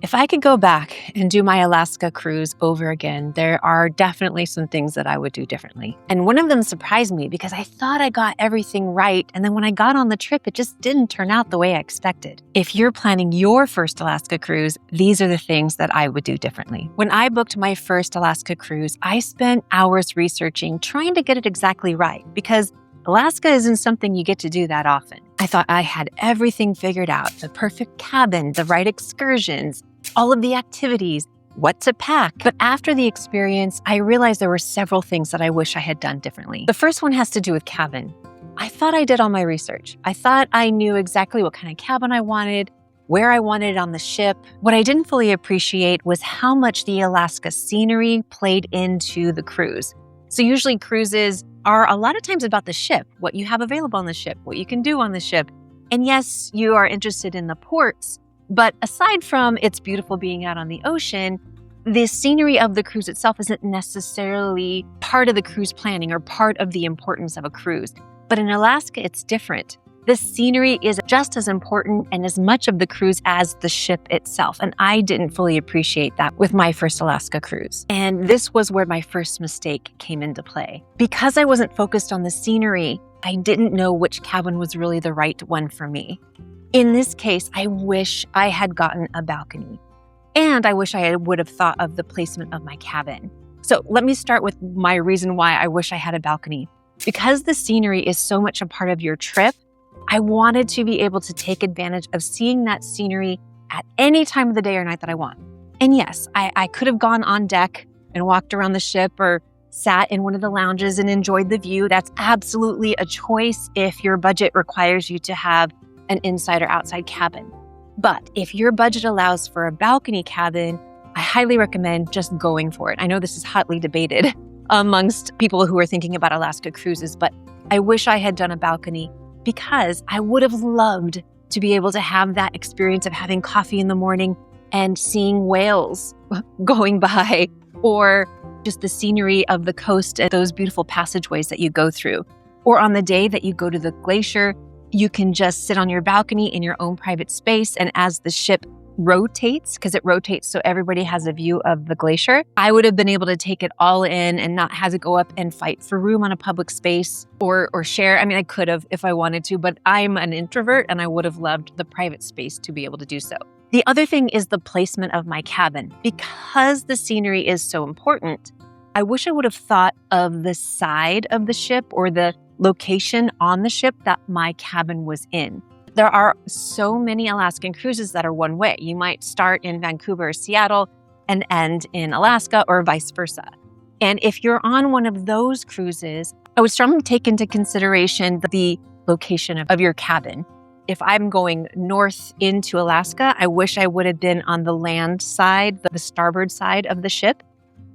If I could go back and do my Alaska cruise over again, there are definitely some things that I would do differently. And one of them surprised me because I thought I got everything right. And then when I got on the trip, it just didn't turn out the way I expected. If you're planning your first Alaska cruise, these are the things that I would do differently. When I booked my first Alaska cruise, I spent hours researching, trying to get it exactly right because Alaska isn't something you get to do that often. I thought I had everything figured out, the perfect cabin, the right excursions, all of the activities, what to pack. But after the experience, I realized there were several things that I wish I had done differently. The first one has to do with cabin. I thought I did all my research. I thought I knew exactly what kind of cabin I wanted, where I wanted it on the ship. What I didn't fully appreciate was how much the Alaska scenery played into the cruise. So usually cruises are a lot of times about the ship, what you have available on the ship, what you can do on the ship. And yes, you are interested in the ports, but aside from it's beautiful being out on the ocean, the scenery of the cruise itself isn't necessarily part of the cruise planning or part of the importance of a cruise. But in Alaska, it's different. The scenery is just as important and as much of the cruise as the ship itself. And I didn't fully appreciate that with my first Alaska cruise. And this was where my first mistake came into play. Because I wasn't focused on the scenery, I didn't know which cabin was really the right one for me. In this case, I wish I had gotten a balcony. And I wish I would have thought of the placement of my cabin. So let me start with my reason why I wish I had a balcony. Because the scenery is so much a part of your trip, I wanted to be able to take advantage of seeing that scenery at any time of the day or night that I want. And yes, I could have gone on deck and walked around the ship or sat in one of the lounges and enjoyed the view. That's absolutely a choice if your budget requires you to have an inside or outside cabin. But if your budget allows for a balcony cabin, I highly recommend just going for it. I know this is hotly debated amongst people who are thinking about Alaska cruises, but I wish I had done a balcony because I would have loved to be able to have that experience of having coffee in the morning and seeing whales going by, or just the scenery of the coast and those beautiful passageways that you go through. Or on the day that you go to the glacier, you can just sit on your balcony in your own private space. And as the ship rotates, because it rotates so everybody has a view of the glacier, I would have been able to take it all in and not have to go up and fight for room on a public space or share. I mean, I could have if I wanted to, but I'm an introvert and I would have loved the private space to be able to do so. The other thing is the placement of my cabin. Because the scenery is so important, I wish I would have thought of the side of the ship or the location on the ship that my cabin was in. There are so many Alaskan cruises that are one way. You might start in Vancouver or Seattle and end in Alaska or vice versa. And if you're on one of those cruises, I would strongly take into consideration the location of your cabin. If I'm going north into Alaska, I wish I would have been on the land side, the starboard side of the ship,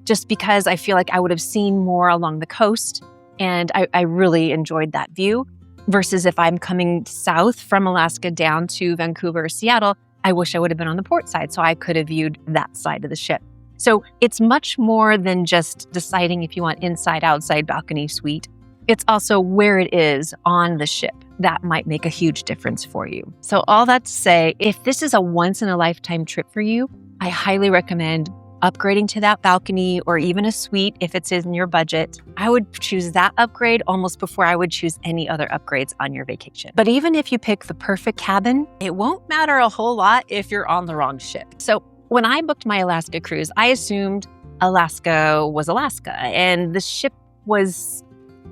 just because I feel like I would have seen more along the coast. And I really enjoyed that view. Versus if I'm coming south from Alaska down to Vancouver or Seattle, I wish I would have been on the port side so I could have viewed that side of the ship. So it's much more than just deciding if you want inside, outside, balcony, suite. It's also where it is on the ship. That might make a huge difference for you. So all that to say, if this is a once-in-a-lifetime trip for you, I highly recommend upgrading to that balcony or even a suite if it's in your budget. I would choose that upgrade almost before I would choose any other upgrades on your vacation. But even if you pick the perfect cabin, it won't matter a whole lot if you're on the wrong ship. So when I booked my Alaska cruise, I assumed Alaska was Alaska and the ship was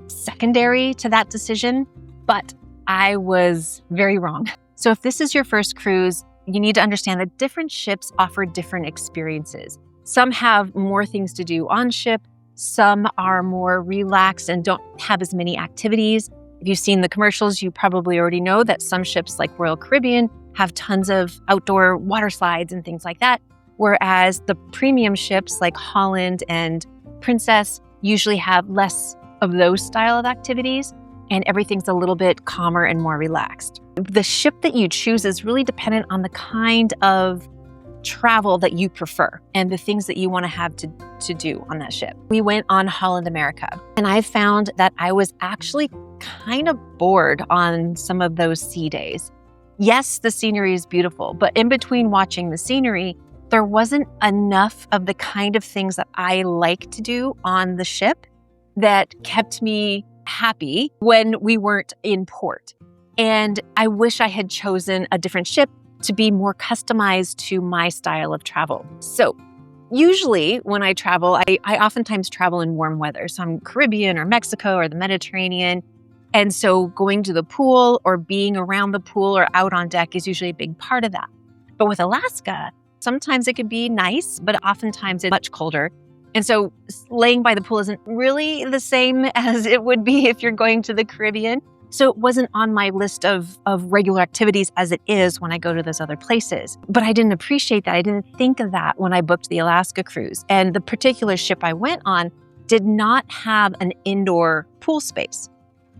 secondary to that decision, but I was very wrong. So if this is your first cruise, you need to understand that different ships offer different experiences. Some have more things to do on ship. Some are more relaxed and don't have as many activities. If you've seen the commercials, you probably already know that some ships like Royal Caribbean have tons of outdoor water slides and things like that. Whereas the premium ships like Holland and Princess usually have less of those style of activities and everything's a little bit calmer and more relaxed. The ship that you choose is really dependent on the kind of travel that you prefer and the things that you want to have to do on that ship. We went on Holland America, and I found that I was actually kind of bored on some of those sea days. Yes, the scenery is beautiful, but in between watching the scenery, there wasn't enough of the kind of things that I like to do on the ship that kept me happy when we weren't in port. And I wish I had chosen a different ship to be more customized to my style of travel. So usually when I travel, I oftentimes travel in warm weather. So I'm Caribbean or Mexico or the Mediterranean. And so going to the pool or being around the pool or out on deck is usually a big part of that. But with Alaska, sometimes it could be nice, but oftentimes it's much colder. And so laying by the pool isn't really the same as it would be if you're going to the Caribbean. So it wasn't on my list of regular activities as it is when I go to those other places. But I didn't appreciate that. I didn't think of that when I booked the Alaska cruise. And the particular ship I went on did not have an indoor pool space.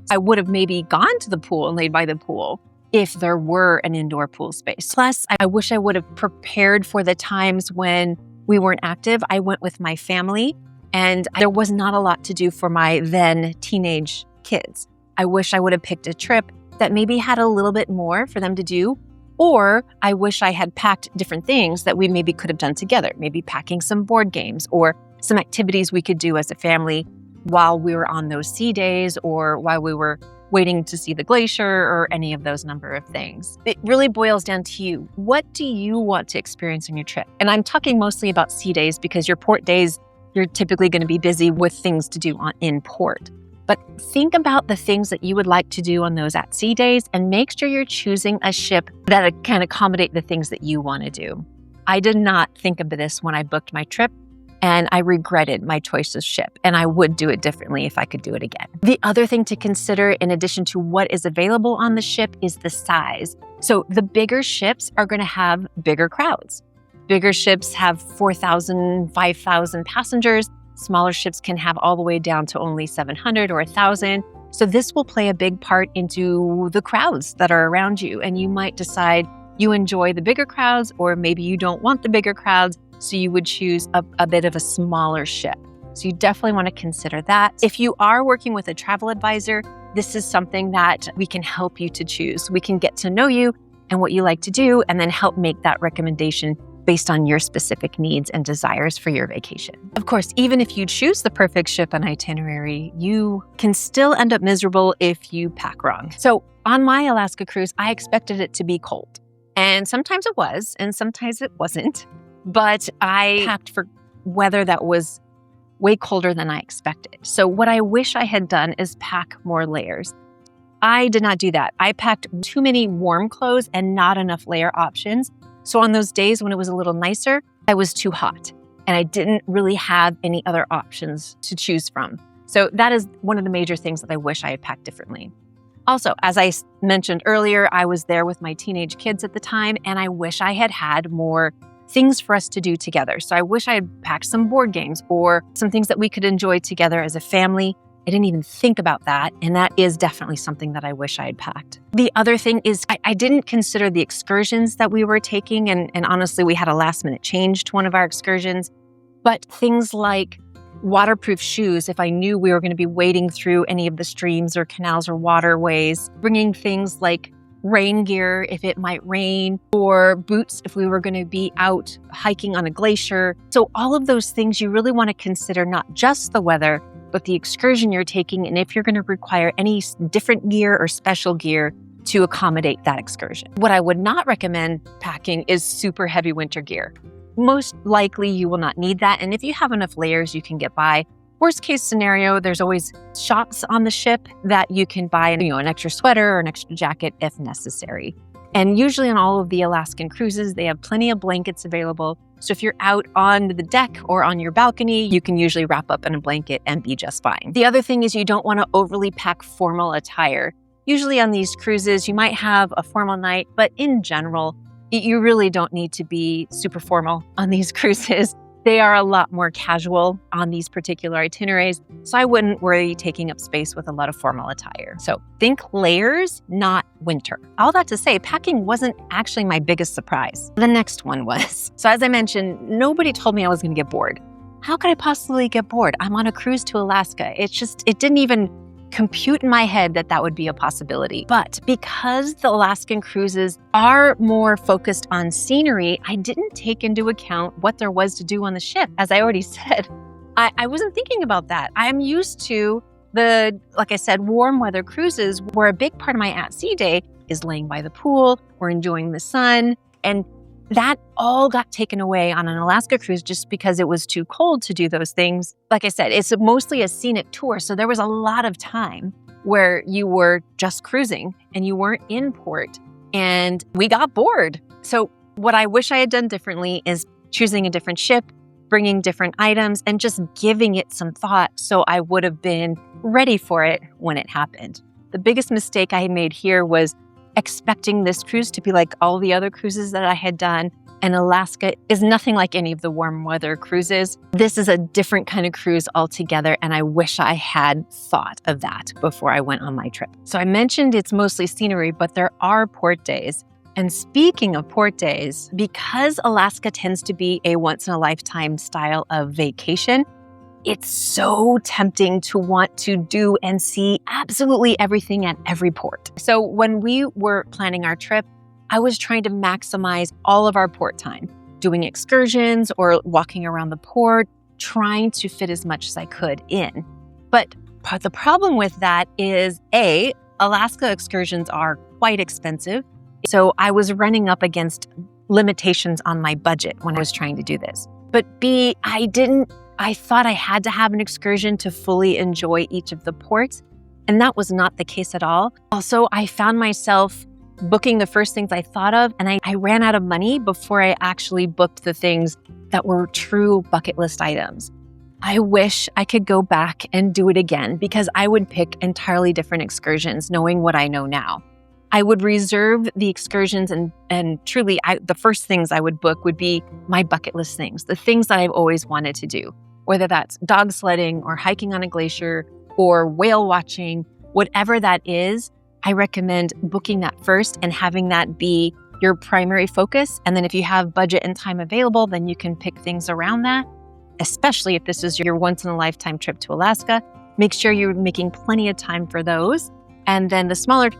I would have maybe gone to the pool and laid by the pool if there were an indoor pool space. Plus, I wish I would have prepared for the times when we weren't active. I went with my family and there was not a lot to do for my then teenage kids. I wish I would have picked a trip that maybe had a little bit more for them to do, or I wish I had packed different things that we maybe could have done together, maybe packing some board games or some activities we could do as a family while we were on those sea days or while we were waiting to see the glacier or any of those number of things. It really boils down to you. What do you want to experience on your trip? And I'm talking mostly about sea days because your port days, you're typically going to be busy with things to do in port. But think about the things that you would like to do on those at sea days and make sure you're choosing a ship that can accommodate the things that you want to do. I did not think of this when I booked my trip, and I regretted my choice of ship, and I would do it differently if I could do it again. The other thing to consider, in addition to what is available on the ship, is the size. So the bigger ships are going to have bigger crowds. Bigger ships have 4,000, 5,000 passengers. Smaller ships can have all the way down to only 700 or 1,000. So this will play a big part into the crowds that are around you. And you might decide you enjoy the bigger crowds, or maybe you don't want the bigger crowds. So you would choose a bit of a smaller ship. So you definitely want to consider that. If you are working with a travel advisor, this is something that we can help you to choose. We can get to know you and what you like to do, and then help make that recommendation based on your specific needs and desires for your vacation. Of course, even if you choose the perfect ship and itinerary, you can still end up miserable if you pack wrong. So on my Alaska cruise, I expected it to be cold. And sometimes it was, and sometimes it wasn't. But I packed for weather that was way colder than I expected. So what I wish I had done is pack more layers. I did not do that. I packed too many warm clothes and not enough layer options. So on those days when it was a little nicer, I was too hot and I didn't really have any other options to choose from. So that is one of the major things that I wish I had packed differently. Also, as I mentioned earlier, I was there with my teenage kids at the time, and I wish I had had more things for us to do together. So I wish I had packed some board games or some things that we could enjoy together as a family. I didn't even think about that, and that is definitely something that I wish I had packed. The other thing is I didn't consider the excursions that we were taking, and honestly, we had a last-minute change to one of our excursions. But things like waterproof shoes, if I knew we were going to be wading through any of the streams or canals or waterways, bringing things like rain gear if it might rain, or boots if we were going to be out hiking on a glacier. So all of those things you really want to consider, not just the weather, but the excursion you're taking, and if you're going to require any different gear or special gear to accommodate that excursion. What I would not recommend packing is super heavy winter gear. Most likely you will not need that, and if you have enough layers, you can get by. Worst case scenario, there's always shops on the ship that you can buy, an extra sweater or an extra jacket if necessary. And usually on all of the Alaskan cruises, they have plenty of blankets available. So if you're out on the deck or on your balcony, you can usually wrap up in a blanket and be just fine. The other thing is you don't want to overly pack formal attire. Usually on these cruises, you might have a formal night, but in general, you really don't need to be super formal on these cruises. They are a lot more casual on these particular itineraries, so I wouldn't worry taking up space with a lot of formal attire. So think layers, not winter. All that to say, packing wasn't actually my biggest surprise. The next one was. So as I mentioned, nobody told me I was going to get bored. How could I possibly get bored? I'm on a cruise to Alaska. It didn't even compute in my head that that would be a possibility. But because the Alaskan cruises are more focused on scenery, I didn't take into account what there was to do on the ship. As I already said, I wasn't thinking about that. I'm used to like I said, warm weather cruises where a big part of my at-sea day is laying by the pool or enjoying the sun. And that all got taken away on an Alaska cruise just because it was too cold to do those things. Like I said, it's mostly a scenic tour. So there was a lot of time where you were just cruising and you weren't in port, and we got bored. So what I wish I had done differently is choosing a different ship, bringing different items, and just giving it some thought so I would have been ready for it when it happened. The biggest mistake I made here was expecting this cruise to be like all the other cruises that I had done. And Alaska is nothing like any of the warm weather cruises. This is a different kind of cruise altogether, and I wish I had thought of that before I went on my trip. So I mentioned it's mostly scenery, but there are port days. And speaking of port days, because Alaska tends to be a once-in-a-lifetime style of vacation, it's so tempting to want to do and see absolutely everything at every port. So when we were planning our trip, I was trying to maximize all of our port time, doing excursions or walking around the port, trying to fit as much as I could in. But the problem with that is A, Alaska excursions are quite expensive. So I was running up against limitations on my budget when I was trying to do this. But B, I thought I had to have an excursion to fully enjoy each of the ports, and that was not the case at all. Also, I found myself booking the first things I thought of, and I ran out of money before I actually booked the things that were true bucket list items. I wish I could go back and do it again, because I would pick entirely different excursions knowing what I know now. I would reserve the excursions and truly, the first things I would book would be my bucket list things, the things that I've always wanted to do, whether that's dog sledding or hiking on a glacier or whale watching, whatever that is. I recommend booking that first and having that be your primary focus. And then if you have budget and time available, then you can pick things around that, especially if this is your once-in-a-lifetime trip to Alaska. Make sure you're making plenty of time for those. And then the smaller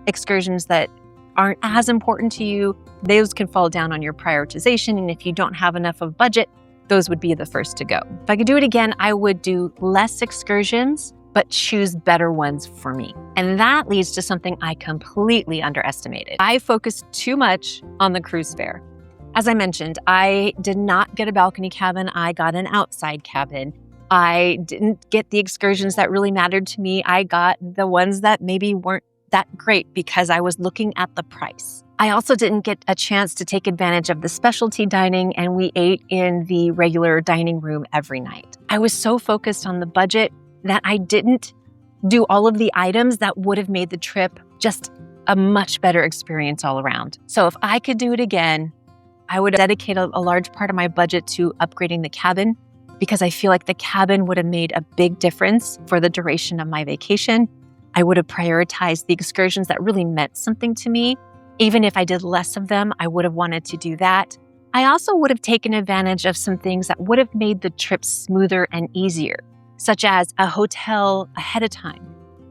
excursions that aren't as important to you, those can fall down on your prioritization. And if you don't have enough of budget, those would be the first to go. If I could do it again, I would do less excursions, but choose better ones for me. And that leads to something I completely underestimated. I focused too much on the cruise fare. As I mentioned, I did not get a balcony cabin. I got an outside cabin. I didn't get the excursions that really mattered to me. I got the ones that maybe weren't that great because I was looking at the price. I also didn't get a chance to take advantage of the specialty dining, and we ate in the regular dining room every night. I was so focused on the budget that I didn't do all of the items that would have made the trip just a much better experience all around. So if I could do it again, I would dedicate a large part of my budget to upgrading the cabin, because I feel like the cabin would have made a big difference for the duration of my vacation. I would have prioritized the excursions that really meant something to me. Even if I did less of them, I would have wanted to do that. I also would have taken advantage of some things that would have made the trip smoother and easier, such as a hotel ahead of time.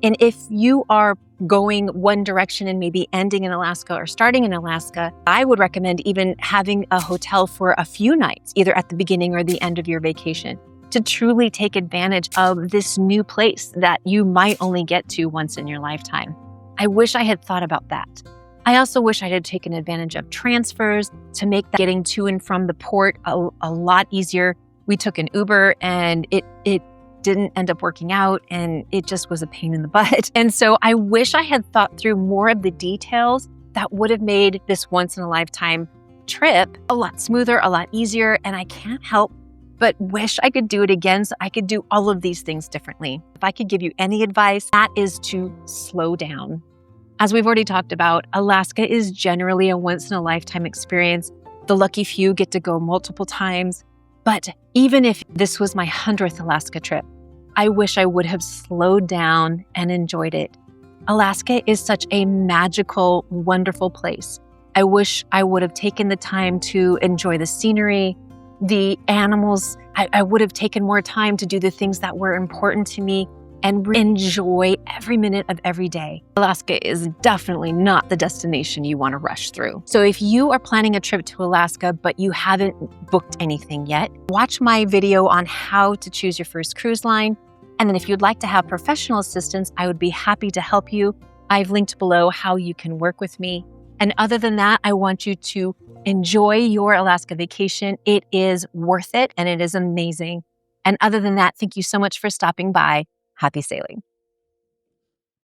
And if you are going one direction and maybe ending in Alaska or starting in Alaska, I would recommend even having a hotel for a few nights, either at the beginning or the end of your vacation, to truly take advantage of this new place that you might only get to once in your lifetime. I wish I had thought about that. I also wish I had taken advantage of transfers to make getting to and from the port a lot easier. We took an Uber and it didn't end up working out, and it just was a pain in the butt. And so I wish I had thought through more of the details that would have made this once in a lifetime trip a lot smoother, a lot easier. And I can't help but wish I could do it again so I could do all of these things differently. If I could give you any advice, that is to slow down. As we've already talked about, Alaska is generally a once-in-a-lifetime experience. The lucky few get to go multiple times. But even if this was my 100th Alaska trip, I wish I would have slowed down and enjoyed it. Alaska is such a magical, wonderful place. I wish I would have taken the time to enjoy the scenery, the animals. I would have taken more time to do the things that were important to me. and enjoy every minute of every day. Alaska is definitely not the destination you want to rush through. So if you are planning a trip to Alaska, but you haven't booked anything yet, watch my video on how to choose your first cruise line. And then if you'd like to have professional assistance, I would be happy to help you. I've linked below how you can work with me. And other than that, I want you to enjoy your Alaska vacation. It is worth it and it is amazing. And other than that, thank you so much for stopping by. Happy sailing.